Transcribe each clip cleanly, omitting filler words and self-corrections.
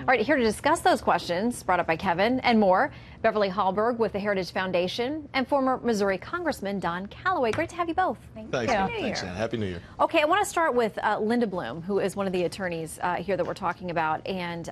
All right, here to discuss those questions brought up by Kevin and more, Beverly Hallberg with the Heritage Foundation and former Missouri Congressman Don Calloway. Great to have you both. Thanks. Thanks, Ann. Happy New Year. Okay, I want to start with Linda Bloom, who is one of the attorneys here that we're talking about. And,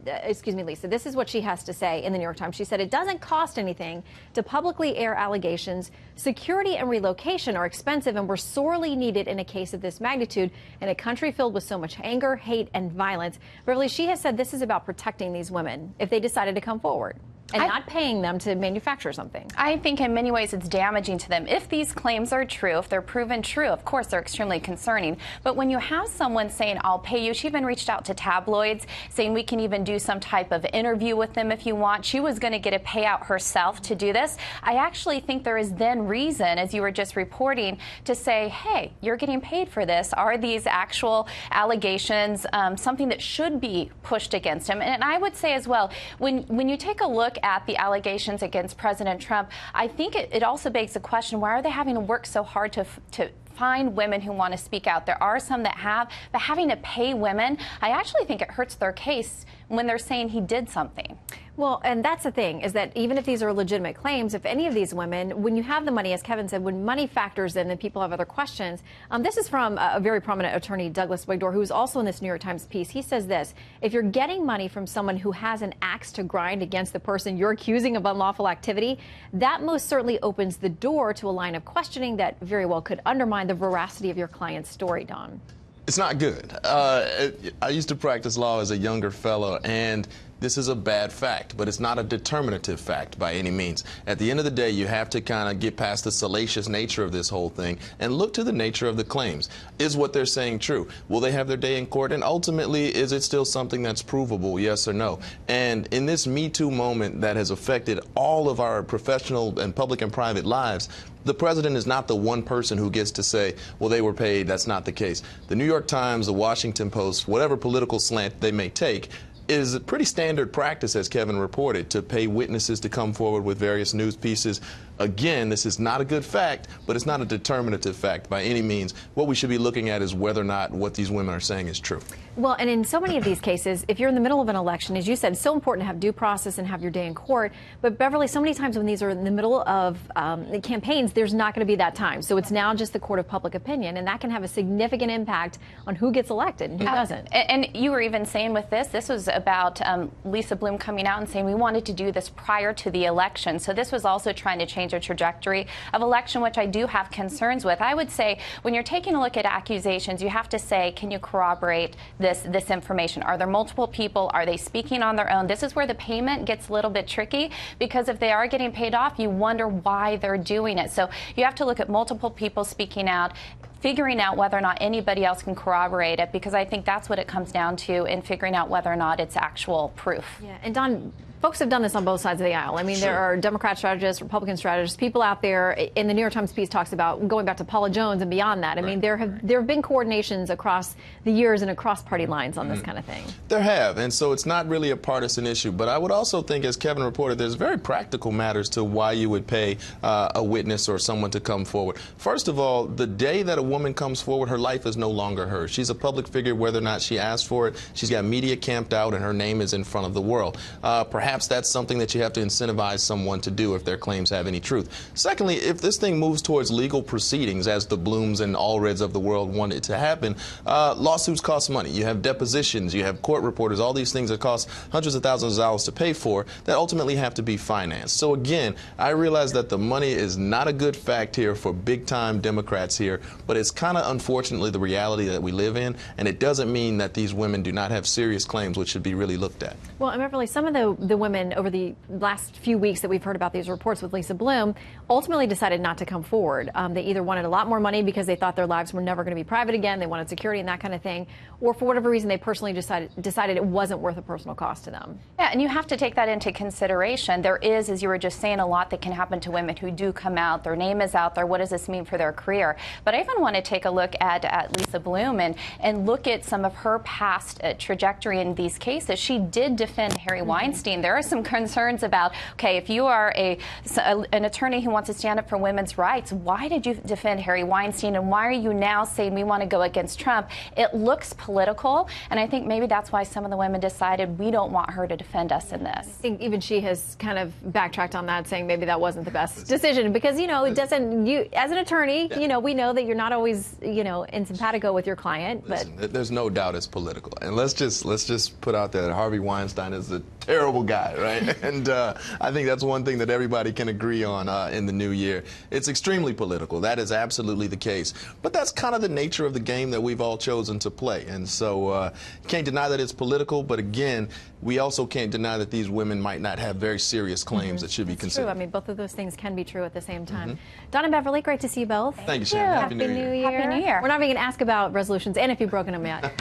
excuse me, Lisa, this is what she has to say in the New York Times. She said, it doesn't cost anything to publicly air allegations. Security and relocation are expensive and were sorely needed in a case of this magnitude in a country filled with so much anger, hate, and violence. Beverly, she has said this is about protecting these women if they decided to come forward and not paying them to manufacture something. I think in many ways it's damaging to them. If these claims are true, if they're proven true, of course they're extremely concerning. But when you have someone saying, I'll pay you, she even reached out to tabloids saying we can even do some type of interview with them if you want. She was going to get a payout herself to do this. I actually think there is then reason, as you were just reporting, to say, hey, you're getting paid for this. Are these actual allegations something that should be pushed against him? And I would say as well, when you take a look at the allegations against President Trump, I think it also begs the question, why are they having to work so hard to find women who want to speak out? There are some that have, but having to pay women, I actually think it hurts their case when they're saying he did something. Well, and that's the thing, is that even if these are legitimate claims, if any of these women, when you have the money, as Kevin said, when money factors in and people have other questions, this is from a very prominent attorney, Douglas Wigdor, who is also in this New York Times piece. He says this: if you're getting money from someone who has an axe to grind against the person you're accusing of unlawful activity, that most certainly opens the door to a line of questioning that very well could undermine the veracity of your client's story, Don. It's not good. I used to practice law as a younger fellow, and this is a bad fact, but it's not a determinative fact by any means. At the end of the day, you have to kind of get past the salacious nature of this whole thing and look to the nature of the claims. Is what they're saying true? Will they have their day in court? And ultimately, is it still something that's provable, yes or no? And in this Me Too moment that has affected all of our professional and public and private lives, the president is not the one person who gets to say, well, they were paid. That's not the case. The New York Times, the Washington Post, whatever political slant they may take, is a pretty standard practice, as Kevin reported, to pay witnesses to come forward with various news pieces. Again, this is not a good fact, but it's not a determinative fact by any means. What we should be looking at is whether or not what these women are saying is true. Well, and in so many of these cases, if you're in the middle of an election, as you said, it's so important to have due process and have your day in court. But Beverly, so many times when these are in the middle of campaigns, there's not going to be that time. So it's now just the court of public opinion, and that can have a significant impact on who gets elected and who doesn't. And you were even saying with this was about Lisa Bloom coming out and saying we wanted to do this prior to the election. So this was also trying to change a trajectory of election, which I do have concerns with. I would say when you're taking a look at accusations, you have to say, can you corroborate this information? Are there multiple people? Are they speaking on their own? This is where the payment gets a little bit tricky, because if they are getting paid off, you wonder why they're doing it. So you have to look at multiple people speaking out, figuring out whether or not anybody else can corroborate it, because I think that's what it comes down to in figuring out whether or not it's actual proof. Yeah, and Don, folks have done this on both sides of the aisle. I mean, there are Democrat strategists, Republican strategists, people out there. In the New York Times piece talks about going back to Paula Jones and beyond that. I mean, there have been coordinations across the years and across party lines on this kind of thing. There have, and so it's not really a partisan issue. But I would also think, as Kevin reported, there's very practical matters to why you would pay a witness or someone to come forward. First of all, the day that a woman comes forward, her life is no longer hers. She's a public figure, whether or not she asked for it. She's got media camped out, and her name is in front of the world. Perhaps that's something that you have to incentivize someone to do if their claims have any truth. Secondly, if this thing moves towards legal proceedings, as the Blooms and Allreds of the world want it to happen, lawsuits cost money. You have depositions, you have court reporters, all these things that cost hundreds of thousands of dollars to pay for that ultimately have to be financed. So again, I realize that the money is not a good fact here for big-time Democrats here, but it's kind of unfortunately the reality that we live in, and it doesn't mean that these women do not have serious claims which should be really looked at. Well, and Beverly, some of the women over the last few weeks that we've heard about these reports with Lisa Bloom ultimately decided not to come forward. They either wanted a lot more money because they thought their lives were never going to be private again, they wanted security and that kind of thing, or for whatever reason they personally decided it wasn't worth a personal cost to them. Yeah, and you have to take that into consideration. There is, as you were just saying, a lot that can happen to women who do come out. Their name is out there. What does this mean for their career? But I even want to take a look at Lisa Bloom and look at some of her past trajectory in these cases. She did defend Harry Weinstein. There are some concerns about, okay, if you are an attorney who wants to stand up for women's rights, why did you defend Harry Weinstein, and why are you now saying we want to go against Trump? It looks political, and I think maybe that's why some of the women decided we don't want her to defend us in this. I think even she has kind of backtracked on that, saying maybe that wasn't the best decision, because, you know, it doesn't, you as an attorney, you know, we know that you're not always, you know, in simpatico with your client, but listen, there's no doubt it's political. And let's just put out there that Harvey Weinstein is a terrible guy, right? And I think that's one thing that everybody can agree on in the new year. It's extremely political. That is absolutely the case. But that's kind of the nature of the game that we've all chosen to play. And so can't deny that it's political, but again, we also can't deny that these women might not have very serious claims that should be considered. True. I mean, both of those things can be true at the same time. Don and Beverly, great to see you both. Thank you, Sam. Happy New Year. Happy New Year. We're not even going to ask about resolutions and if you've broken them yet.